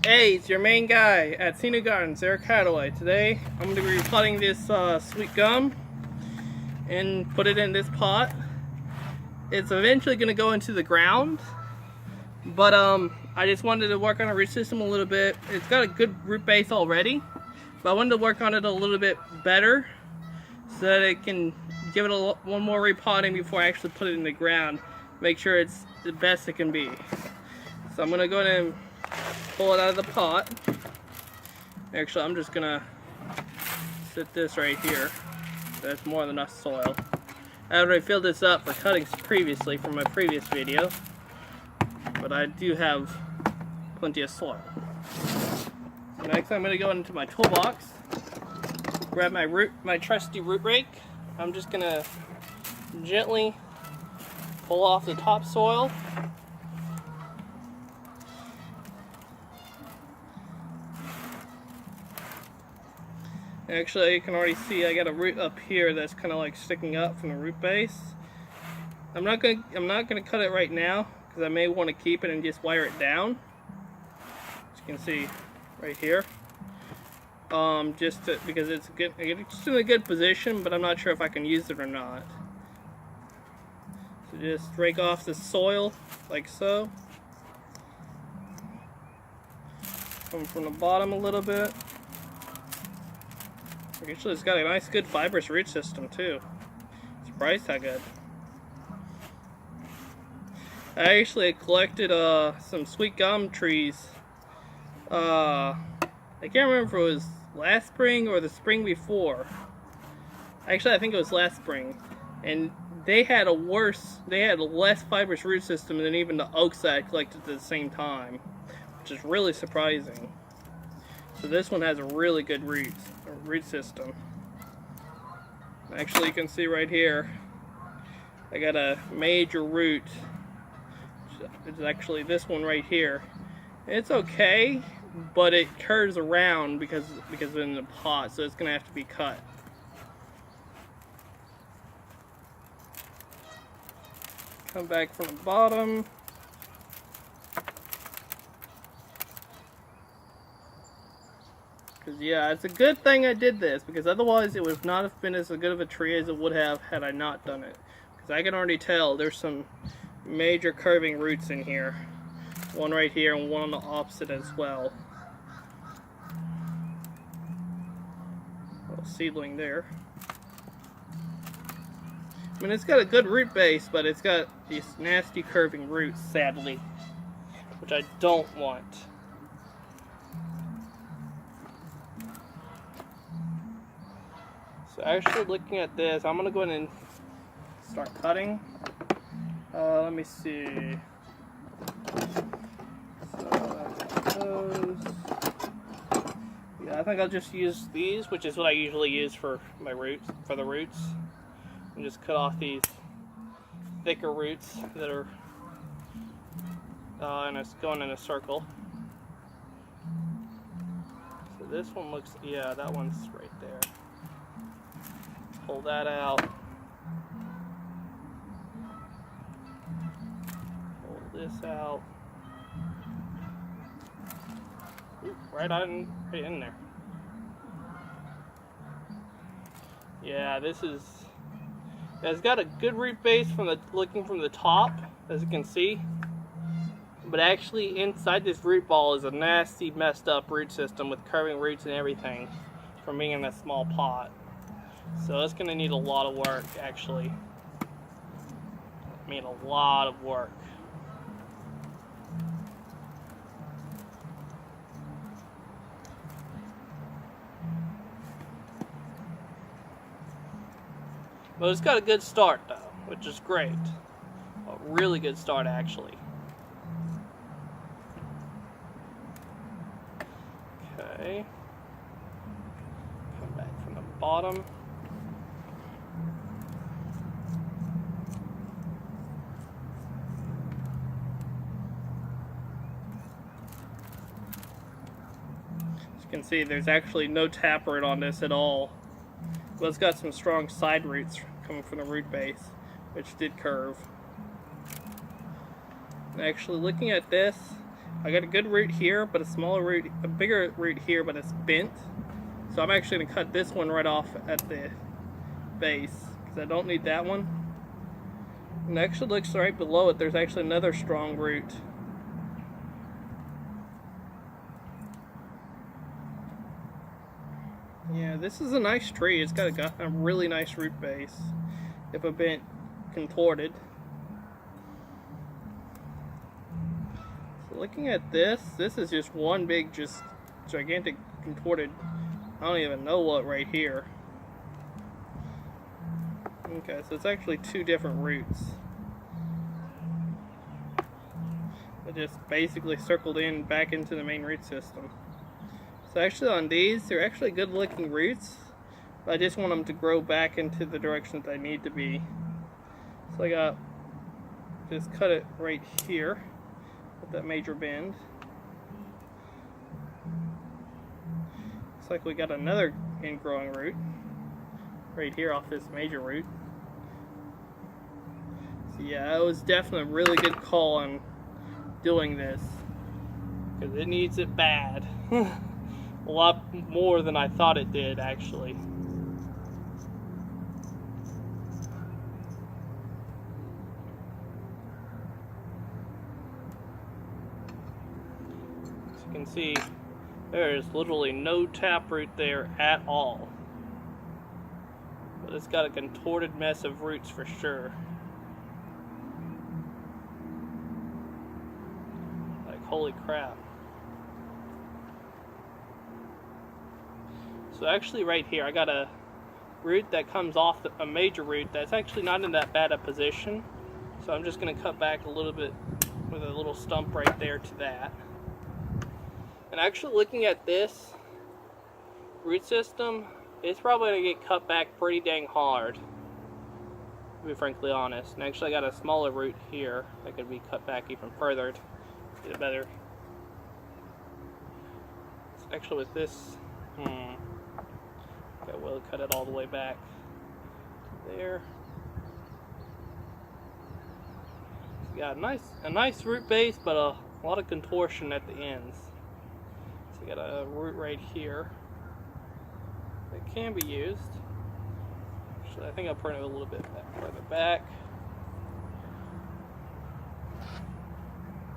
Hey, it's your main guy at Seinu Gardens, Eric Hadaway. Today, I'm going to be repotting this sweet gum and put it in this pot. It's eventually going to go into the ground, but I just wanted to work on the root system a little bit. It's got a good root base already, but I wanted to work on it a little bit better so that it can give it one more repotting before I actually put it in the ground. Make sure it's the best it can be. So I'm going to go ahead and pull it out of the pot. Actually, I'm just gonna sit this right here. That's more than enough soil. I already filled this up for cuttings previously from my previous video, but I do have plenty of soil. So next, I'm gonna go into my toolbox, grab my trusty root rake. I'm just gonna gently pull off the topsoil. Actually, you can already see I got a root up here that's kind of like sticking up from the root base. I'm not gonna cut it right now because I may want to keep it and just wire it down. As you can see right here, because it's just in a good position, but I'm not sure if I can use it or not. So just rake off the soil like so. Come from the bottom a little bit. Actually, it's got a nice, good fibrous root system too. Surprised how good. I actually collected some sweet gum trees. I can't remember if it was last spring or the spring before. Actually, I think it was last spring, and they had less fibrous root system than even the oaks that I collected at the same time, which is really surprising. So this one has a really good root system. Actually, you can see right here, I got a major root. It's actually this one right here. It's okay, but it curves around because it's in the pot, so it's gonna have to be cut. Come back from the bottom. Because yeah, it's a good thing I did this, because otherwise it would not have been as good of a tree as it would have had I not done it. Because I can already tell there's some major curving roots in here. One right here and one on the opposite as well. Little seedling there. I mean, it's got a good root base, but it's got these nasty curving roots, sadly, which I don't want. So actually, looking at this, I'm going to go ahead and start cutting. Let me see. So that's those. Yeah, I think I'll just use these, which is what I usually use for my roots, and just cut off these thicker roots that are and it's going in a circle. So this one looks, yeah, that one's right there. Pull that out. Pull this out. Ooh, right in there. Yeah, it's got a good root base looking from the top, as you can see. But actually inside this root ball is a nasty, messed up root system with curving roots and everything from being in that small pot. So it's going to need a lot of work, actually. I mean, a lot of work. But it's got a good start, though, which is great. A really good start, actually. Okay. Come back from the bottom. You can see there's actually no taproot on this at all, but it's got some strong side roots coming from the root base, which did curve. And actually, looking at this, I got a good root here, but a bigger root here, but it's bent. So I'm actually going to cut this one right off at the base, because I don't need that one. And it actually looks right below it, there's actually another strong root. Yeah, this is a nice tree. It's got a really nice root base, if a bit contorted. So looking at this is just one big, just gigantic contorted, I don't even know what right here. Okay, so it's actually two different roots. It just basically circled in back into the main root system. So actually on these, they're actually good looking roots, but I just want them to grow back into the direction that they need to be. So I got, just cut it right here with that major bend. Looks like we got another ingrowing root right here off this major root. So yeah, it was definitely a really good call on doing this, because it needs it bad. A lot more than I thought it did, actually. As you can see, there is literally no taproot there at all. But it's got a contorted mess of roots for sure. Like, holy crap. So actually right here, I got a root that comes off a major root that's actually not in that bad a position. So I'm just going to cut back a little bit with a little stump right there to that. And actually looking at this root system, it's probably going to get cut back pretty dang hard, to be frankly honest. And actually I got a smaller root here that could be cut back even further to get a better. Actually with this, okay, we'll cut it all the way back to there. So you got a nice root base, but a lot of contortion at the ends. So you got a root right here that can be used. Actually, I think I'll prune it a little bit further back.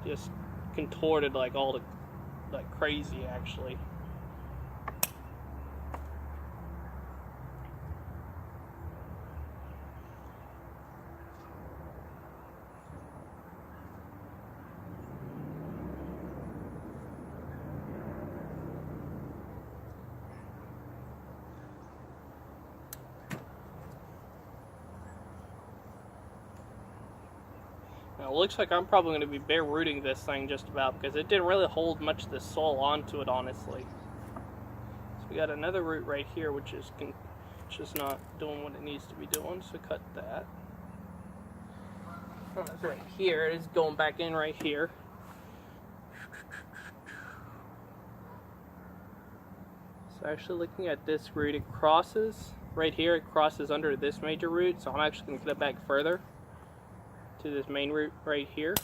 Just contorted like crazy, actually. Now, it looks like I'm probably going to be bare rooting this thing just about, because it didn't really hold much of the soil onto it, honestly. So we got another root right here, which is just not doing what it needs to be doing, so cut that. Oh, that's right here. It is going back in right here. So actually looking at this root, it crosses right here. It crosses under this major root, so I'm actually going to cut it back further to this main root right here,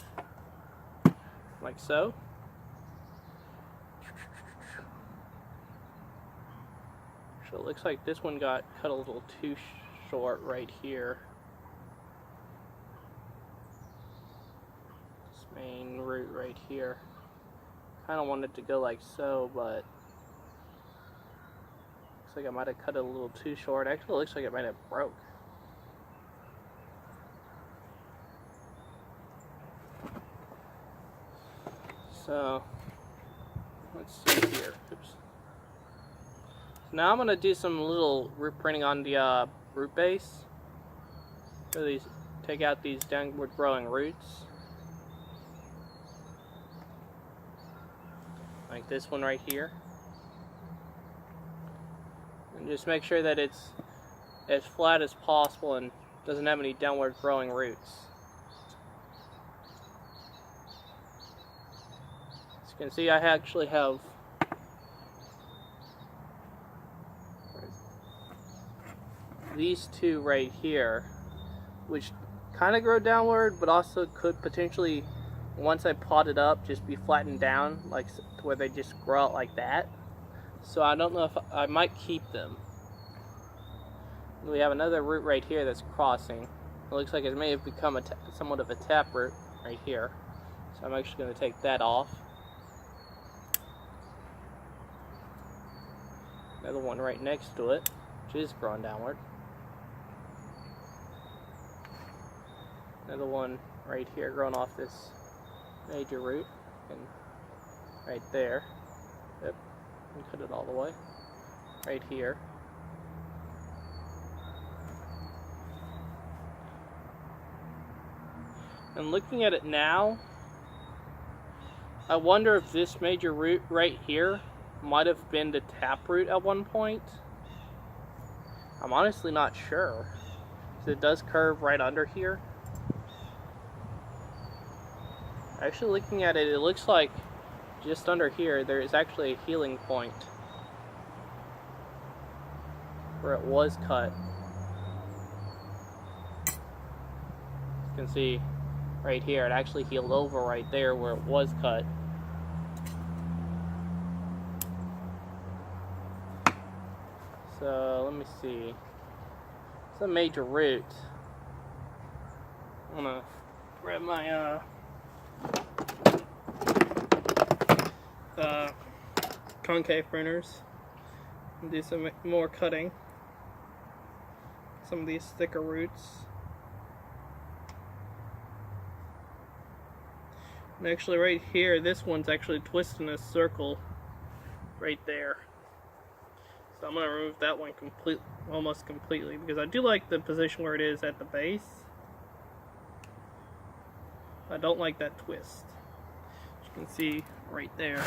like so. So it looks like this one got cut a little too short right here. This main root right here. Kind of wanted to go like so, but looks like I might have cut it a little too short. Actually, it looks like it might have broke. So let's see here. Oops. Now I'm gonna do some little root pruning on the root base. So take out these downward growing roots, like this one right here, and just make sure that it's as flat as possible and doesn't have any downward growing roots. You can see I actually have these two right here, which kind of grow downward, but also could potentially once I pot it up, just be flattened down, like to where they just grow out like that. So I don't know if I might keep them. We have another root right here that's crossing. It looks like it may have become somewhat of a taproot right here. So I'm actually going to take that off. Another one right next to it, which is growing downward. Another one right here growing off this major root, and right there. Yep, and cut it all the way. Right here. And looking at it now, I wonder if this major root right here might have been the taproot at one point. I'm honestly not sure, because it does curve right under here. Actually, looking at it, it looks like just under here there is actually a healing point where it was cut. You can see right here, it actually healed over right there where it was cut. So let me see. It's a major root. I'm gonna grab my concave pruners and do some more cutting. Some of these thicker roots. And actually right here, this one's actually twisting a circle right there. So I'm going to remove that one almost completely, because I do like the position where it is at the base. I don't like that twist. As you can see right there.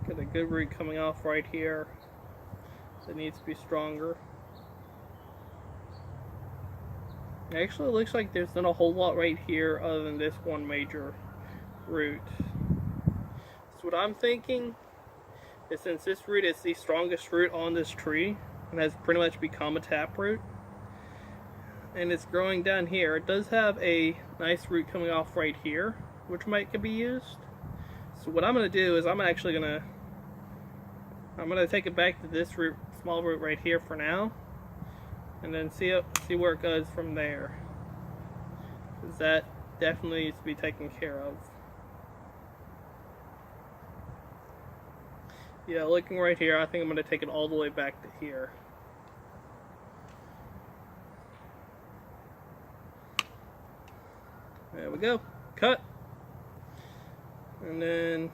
Got a good root coming off right here, so it needs to be stronger. Actually, it looks like there's not a whole lot right here other than this one major root. So what I'm thinking is, since this root is the strongest root on this tree and has pretty much become a taproot, and it's growing down here, it does have a nice root coming off right here, which could be used. So what I'm going to do is I'm going to take it back to this root, small root right here for now, and then see where it goes from there. Because that definitely needs to be taken care of. Yeah, looking right here, I think I'm going to take it all the way back to here. There we go. Cut. And then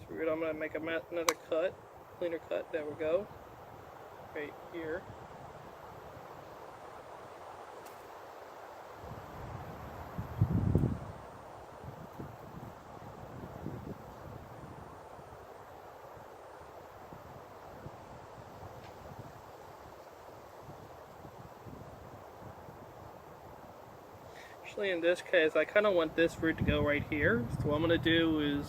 I'm going to make another cut, cleaner cut. There we go. Right here. Actually, in this case, I kind of want this root to go right here. So what I'm going to do is